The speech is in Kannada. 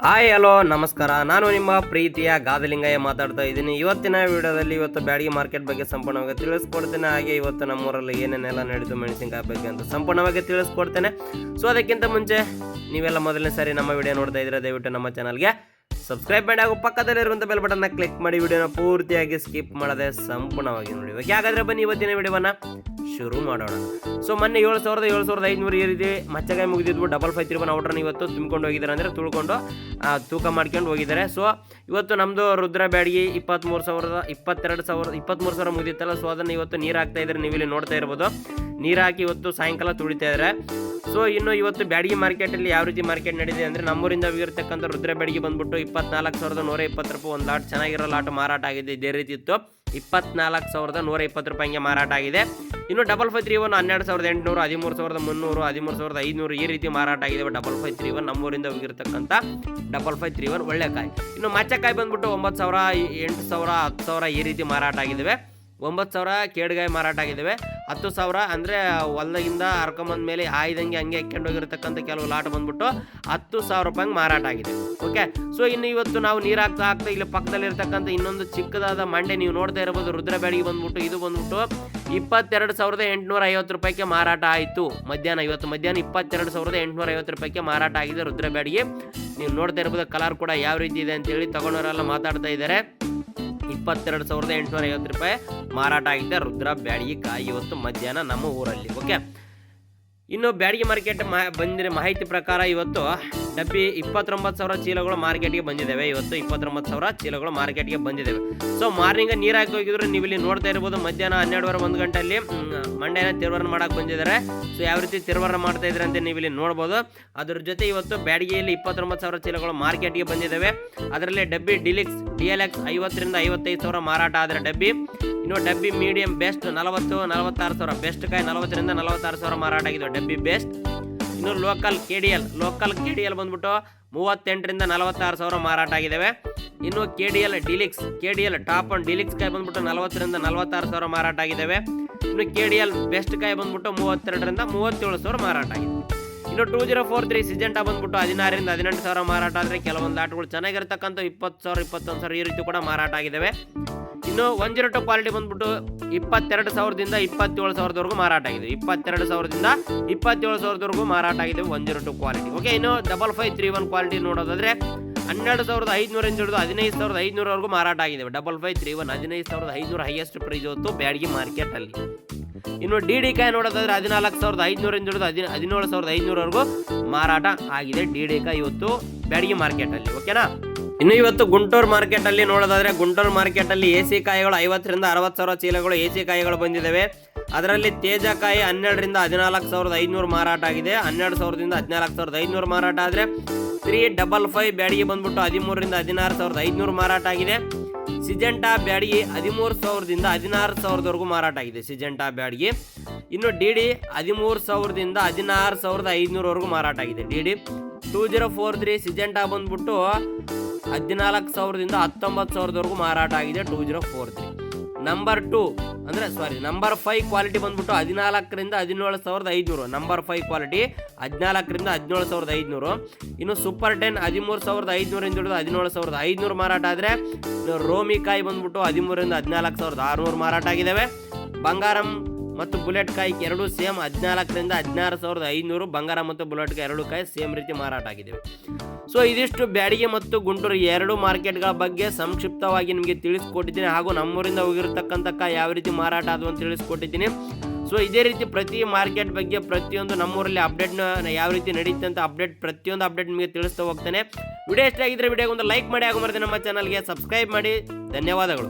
ಹಾಯ್ ಹಲೋ ನಮಸ್ಕಾರ. ನಾನು ನಿಮ್ಮ ಪ್ರೀತಿಯ ಗಾದಲಿಂಗಯ್ಯ ಮಾತಾಡ್ತಾ ಇದ್ದೀನಿ. ಇವತ್ತಿನ ವಿಡಿಯೋದಲ್ಲಿ ಬ್ಯಾಡಗಿ ಮಾರ್ಕೆಟ್ ಬಗ್ಗೆ ಸಂಪೂರ್ಣವಾಗಿ ತಿಳಿಸ್ಕೊಡ್ತೇನೆ. ಹಾಗೆ ಇವತ್ತು ನಮ್ಮೂರಲ್ಲಿ ಏನೇನೆಲ್ಲ ನಡೆದು ಮೆಣಸಿನಕಾಯಿ ಬಗ್ಗೆ ಅಂತ ಸಂಪೂರ್ಣವಾಗಿ ತಿಳಿಸ್ಕೊಡ್ತೇನೆ. ಸೊ ಅದಕ್ಕಿಂತ ಮುಂಚೆ ನೀವೆಲ್ಲ ಮೊದಲನೇ ಸಾರಿ ನಮ್ಮ ವಿಡಿಯೋ ನೋಡ್ತಾ ಇದ್ರೆ ದಯವಿಟ್ಟು ನಮ್ಮ ಚಾನಲ್ಗೆ ಸಬ್ಸ್ಕ್ರೈಬ್ ಮಾಡಿ ಹಾಗೂ ಪಕ್ಕದಲ್ಲಿರುವಂಥ ಬೆಲ್ ಬಟನ್ನ ಕ್ಲಿಕ್ ಮಾಡಿ ವಿಡಿಯೋನ ಪೂರ್ತಿಯಾಗಿ ಸ್ಕಿಪ್ ಮಾಡದೆ ಸಂಪೂರ್ಣವಾಗಿ ನೋಡಿ. ಹಾಗಾದರೆ ಬನ್ನಿ ಇವತ್ತಿನ ವಿಡಿಯೋವನ್ನು ಶುರು ಮಾಡೋಣ. ಸೊ ಮೊನ್ನೆ 7,500 ಈ ರೀತಿ ಮಚ್ಚಗಾಯಿ ಮುಗಿದಿದ್ವು. 553 ಔಟ್ರನ್ನ ಇವತ್ತು ತುಂಬಿಕೊಂಡು ಹೋಗಿದ್ದಾರೆ, ಅಂದರೆ ತುಳ್ಕೊಂಡು ತೂಕ ಮಾಡ್ಕೊಂಡು ಹೋಗಿದ್ದಾರೆ. ಸೊ ಇವತ್ತು ನಮ್ಮದು ರುದ್ರ ಬ್ಯಾಡಗಿ 23,000 ಮುಗಿದಿತ್ತಲ್ಲ. ಸೊ ಅದನ್ನು ಇವತ್ತು ನೀರು ಹಾಕ್ತಾ ಇದ್ದಾರೆ, ನೀವು ಇಲ್ಲಿ ನೋಡ್ತಾ ಇರ್ಬೋದು. ನೀರು ಹಾಕಿ ಇವತ್ತು ಸಾಯಂಕಾಲ ತುಳಿತಾ ಇದ್ದಾರೆ. ಸೊ ಇನ್ನು ಇವತ್ತು ಬ್ಯಾಡಗಿ ಮಾರ್ಕೆಟಲ್ಲಿ ಯಾವ ರೀತಿ ಮಾರ್ಕೆಟ್ ನಡೆದಿದೆ ಅಂದರೆ, ನಮ್ಮೂರಿಂದ ಹೋಗಿರ್ತಕ್ಕಂಥ ರುದ್ರ ಬ್ಯಾಡಗಿ ಬಂದ್ಬಿಟ್ಟು 24,120 ರೂಪಾಯಿ ಒಂದು ಲಾಟ್, ಚೆನ್ನಾಗಿರೋ ಲಾಟ್ ಮಾರಾಟ ಆಗಿದೆ. ಇದೇ ರೀತಿ ಇತ್ತು, 24,120 ರೂಪಾಯಿಗೆ ಮಾರಾಟ ಆಗಿದೆ. ಇನ್ನು 553 12,800, 13,300, 13,500 ಈ ರೀತಿ ಮಾರಾಟ ಆಗಿದೆ. 553 ನಮ್ಮೂರಿಂದ ಹೋಗಿರ್ತಕ್ಕಂಥ 553 ಒಳ್ಳೆ ಕಾಯಿ. ಇನ್ನು ಮಚ್ಚಕಾಯಿ ಬಂದ್ಬಿಟ್ಟು 9,000, 8,000, 10,000 ಈ ರೀತಿ ಮಾರಾಟ ಆಗಿದ್ದಾವೆ. 9,000 ಕೇಡ್ಗಾಯಿ ಮಾರಾಟ ಆಗಿದ್ದಾವೆ. 10,000 ಅಂದರೆ ಹೊಲದಾಗಿಂದ ಹರ್ಕೊಂಬಂದ ಮೇಲೆ ಆಯ್ದಂಗೆ ಹಂಗೆ ಎಕ್ಕೊಂಡು ಹೋಗಿರ್ತಕ್ಕಂಥ ಕೆಲವು ಲಾಟ್ ಬಂದ್ಬಿಟ್ಟು 10,000 ರೂಪಾಯಿಗೆ ಮಾರಾಟ ಆಗಿದೆ. ಓಕೆ. ಸೊ ಇನ್ನು ಇವತ್ತು ನಾವು ನೀರು ಹಾಕ್ತಾ ಇಲ್ಲಿ ಪಕ್ಕದಲ್ಲಿರ್ತಕ್ಕಂಥ ಇನ್ನೊಂದು ಚಿಕ್ಕದಾದ ಮಂಡೆ ನೀವು ನೋಡ್ತಾ ಇರ್ಬೋದು. ರುದ್ರ ಬ್ಯಾಡಗಿ ಬಂದ್ಬಿಟ್ಟು ಇದು ಬಂದ್ಬಿಟ್ಟು 22,850 ರೂಪಾಯಿಗೆ ಮಾರಾಟ ಆಯಿತು ಮಧ್ಯಾಹ್ನ. ಇವತ್ತು ಮಧ್ಯಾಹ್ನ 22,850 ರೂಪಾಯಿಗೆ ಮಾರಾಟ ಆಗಿದೆ ರುದ್ರ ಬ್ಯಾಡಗಿ. ನೀವು ನೋಡ್ತಾ ಇರ್ಬೋದು ಕಲರ್ ಕೂಡ ಯಾವ ರೀತಿ ಇದೆ ಅಂತೇಳಿ ತಗೊಂಡವರೆಲ್ಲ ಮಾತಾಡ್ತಾ ಇದ್ದಾರೆ. 22,850 ರೂಪಾಯಿ ಮಾರಾಟ ಆಗಿದೆ ರುದ್ರ ಬ್ಯಾಡಗಿ ಕಾಯಿ ಇವತ್ತು ಮಧ್ಯಾಹ್ನ ನಮ್ಮ ಊರಲ್ಲಿ. ಓಕೆ. ಇನ್ನು ಬ್ಯಾಡಗಿ ಮಾರ್ಕೆಟ್ ಬಂದಿರೋ ಮಾಹಿತಿ ಪ್ರಕಾರ ಇವತ್ತು ಡಬ್ಬಿ 29,000 ಚೀಲಗಳು ಮಾರ್ಕೆಟ್ಗೆ ಬಂದಿದ್ದಾವೆ. ಇವತ್ತು 29,000 ಚೀಲಗಳು ಮಾರ್ಕೆಟ್ಗೆ ಬಂದಿದ್ದಾವೆ. ಸೊ ಮಾರ್ನಿಂಗ್ ನೀರು ಹಾಕಿ ಹೋಗಿದ್ರು, ನೀವು ಇಲ್ಲಿ ನೋಡ್ತಾ ಇರ್ಬೋದು. ಮಧ್ಯಾಹ್ನ 12:30 1 ಗಂಟೆಯಲ್ಲಿ ಮಂಡ್ಯನ ತಿರುವರ್ಣ ಮಾಡಕ್ಕೆ ಬಂದಿದ್ದಾರೆ. ಸೊ ಯಾವ ರೀತಿ ತಿರುವರ್ಣ ಮಾಡ್ತಾ ಇದ್ದಾರೆ ಅಂತ ನೀವು ಇಲ್ಲಿ ನೋಡ್ಬೋದು. ಅದ್ರ ಜೊತೆ ಇವತ್ತು ಬ್ಯಾಡಗಿಯಲ್ಲಿ 29,000 ಚೀಲಗಳು ಮಾರ್ಕೆಟ್ಗೆ ಬಂದಿದ್ದಾವೆ. ಅದರಲ್ಲಿ ಡಬ್ಬಿ DLX 50,000 ರಿಂದ 55,000 ಮಾರಾಟ ಆದರೆ ಡಬ್ಬಿ. ಇನ್ನು ಡಬ್ಬಿ ಮೀಡಿಯಂ ಬೆಸ್ಟ್ 40,000-46,000, ಬೆಸ್ಟ್ ಕಾಯಿ 40,000 ರಿಂದ 46,000 ಮಾರಾಟ ಆಗಿದೆ ಡಬ್ಬಿ ಬೆಸ್ಟ್. ಇನ್ನು ಲೋಕಲ್ KDL ಬಂದ್ಬಿಟ್ಟು 38,000 ರಿಂದ 46,000 ಮಾರಾಟ ಆಗಿದ್ದಾವೆ. ಇನ್ನು KDL ಟಾಪ್ ಒನ್ ಡಿಲಿಕ್ಸ್ ಕಾಯಿ ಬಂದ್ಬಿಟ್ಟು 40,000 ರಿಂದ 46,000 ಮಾರಾಟ ಆಗಿದ್ದಾವೆ. ಇನ್ನು KDL ಬೆಸ್ಟ್ ಕಾಯಿ ಬಂದ್ಬಿಟ್ಟು 32,000 ರಿಂದ 37,000 ಮಾರಾಟ ಆಗಿದೆ. ಇನ್ನು 2043 ಸಿಜೆಂಟಾ ಬಂದ್ಬಿಟ್ಟು 16,000 ರಿಂದ 18,000 ಮಾರಾಟ ಆದರೆ ಕೆಲವೊಂದು ಲಾಟ್ಗಳು ಚೆನ್ನಾಗಿರ್ತಕ್ಕಂಥ 20,000 21,000 ಈ ರೀತಿ ಕೂಡ ಮಾರಾಟ ಆಗಿದ್ದಾವೆ. ಇನ್ನು 102 ಕ್ವಾಲಿಟಿ ಬಂದ್ಬಿಟ್ಟು 22,000 ದಿಂದ 27,000 ಮಾರಾಟ ಆಗಿದೆ. 22,000 ದಿಂದ 27,000 ಮಾರಾಟ ಆಗಿದೆ 102 ಕ್ವಾಲಿಟಿ. ಓಕೆ. ಇನ್ನು 5531 ಕ್ವಾಲಿಟಿ ನೋಡೋದಾದ್ರೆ 12,500 ಇಂದ ಹಿಡಿದು 15,500 ಮಾರಾಟ ಆಗಿದೆ. 5531 15,500 ಹೈಯೆಸ್ಟ್ ಪ್ರೈಸ್ ಇವತ್ತು ಬ್ಯಾಡಗಿ ಮಾರ್ಕೆಟ್ ಅಲ್ಲಿ. ಇನ್ನು DD ಕಾಯಿ ನೋಡೋದಾದ್ರೆ 14,500 ಇಂದ ಹಿಡಿದು 17,500 ಮಾರಾಟ ಆಗಿದೆ DD ಕಾಯಿ ಇವತ್ತು ಬ್ಯಾಡಗಿ ಮಾರ್ಕೆಟ್ ಅಲ್ಲಿ. ಓಕೆನಾ. ಇನ್ನು ಇವತ್ತು ಗುಂಟೂರು ಮಾರ್ಕೆಟ್ ಅಲ್ಲಿ ನೋಡೋದಾದ್ರೆ, ಗುಂಟೂರು ಮಾರ್ಕೆಟ್ ಅಲ್ಲಿ AC ಕಾಯಿಗಳು 50,000 ರಿಂದ 60,000 ಚೀಲಗಳು AC ಕಾಯಿಗಳು ಬಂದಿದ್ದಾವೆ. ಅದರಲ್ಲಿ ತೇಜಕಾಯಿ 12,000 ರಿಂದ 14,500 ಮಾರಾಟ ಆಗಿದೆ. 12,000 ದಿಂದ 14,500 ಮಾರಾಟ ಆದರೆ 355 ಬ್ಯಾಡಗಿ ಬಂದ್ಬಿಟ್ಟು 13,000 ರಿಂದ 16,500 ಮಾರಾಟ ಆಗಿದೆ. ಸಿಜೆಂಟಾ ಬ್ಯಾಡಗಿ 13,000 ದಿಂದ 16,000 ಮಾರಾಟ ಆಗಿದೆ ಸಿಜೆಂಟಾ ಬ್ಯಾಡಗಿ. ಇನ್ನು DD 13,000 ದಿಂದ 16,500 ಮಾರಾಟ ಆಗಿದೆ DD. 2043 ಸಿಜೆಂಟಾ ಬಂದ್ಬಿಟ್ಟು 14,000 ದಿಂದ 19,000 ಮಾರಾಟ ಆಗಿದೆ 2043. ನಂಬರ್ 5 ಕ್ವಾಲಿಟಿ ಬಂದ್ಬಿಟ್ಟು 14,000 ರಿಂದ 17,500. ನಂಬರ್ 5 ಕ್ವಾಲಿಟಿ 14,000 ರಿಂದ 17,500. ಇನ್ನು ಸೂಪರ್ 10 13,500 ಇಂದ ಹಿಡಿದು 17,500 ಮಾರಾಟ ಆದರೆ, ರೋಮಿ ಕಾಯಿ ಬಂದ್ಬಿಟ್ಟು 13,000 ರಿಂದ 14,600 ಮಾರಾಟ ಆಗಿದ್ದಾವೆ. ಬಂಗಾರಂ ಮತ್ತು ಬುಲೆಟ್ ಕಾಯಿ ಎರಡು ಸೇಮ್ 14,000 ರಿಂದ 16,500. ಬಂಗಾರ ಮತ್ತು ಬುಲೆಟ್ ಕಾಯಿ ಎರಡು ಕಾಯಿ ಸೇಮ್ ರೀತಿ ಮಾರಾಟ ಆಗಿದ್ದಾವೆ. ಸೊ ಇದಿಷ್ಟು ಬ್ಯಾಡಗಿ ಮತ್ತು ಗುಂಟೂರು ಎರಡು ಮಾರ್ಕೆಟ್ಗಳ ಬಗ್ಗೆ ಸಂಕ್ಷಿಪ್ತವಾಗಿ ನಿಮಗೆ ತಿಳಿಸ್ಕೊಟ್ಟಿದ್ದೀನಿ. ಹಾಗೂ ನಮ್ಮೂರಿಂದ ಹೋಗಿರ್ತಕ್ಕಂಥ ಕಾಯಿ ಯಾವ ರೀತಿ ಮಾರಾಟ ಆದವು ಅಂತ ತಿಳಿಸ್ಕೊಟ್ಟಿದ್ದೀನಿ. ಸೊ ಇದೇ ರೀತಿ ಪ್ರತಿ ಮಾರ್ಕೆಟ್ ಬಗ್ಗೆ ಪ್ರತಿಯೊಂದು ನಮ್ಮೂರಲ್ಲಿ ಅಪ್ಡೇಟ್ನ ಯಾವ ರೀತಿ ನಡೀತೆ ಅಂತ ಪ್ರತಿಯೊಂದು ಅಪ್ಡೇಟ್ ನಿಮಗೆ ತಿಳಿಸ್ತಾ ಹೋಗ್ತಾನೆ. ವಿಡಿಯೋ ಇಷ್ಟ ಆಗಿದ್ರೆ ವಿಡಿಯೋಗೆ ಒಂದು ಲೈಕ್ ಮಾಡಿ, ಹಾಗೂ ಮರೆತು ನಮ್ಮ ಚಾನಲ್ಗೆ ಸಬ್ಸ್ಕ್ರೈಬ್ ಮಾಡಿ. ಧನ್ಯವಾದಗಳು.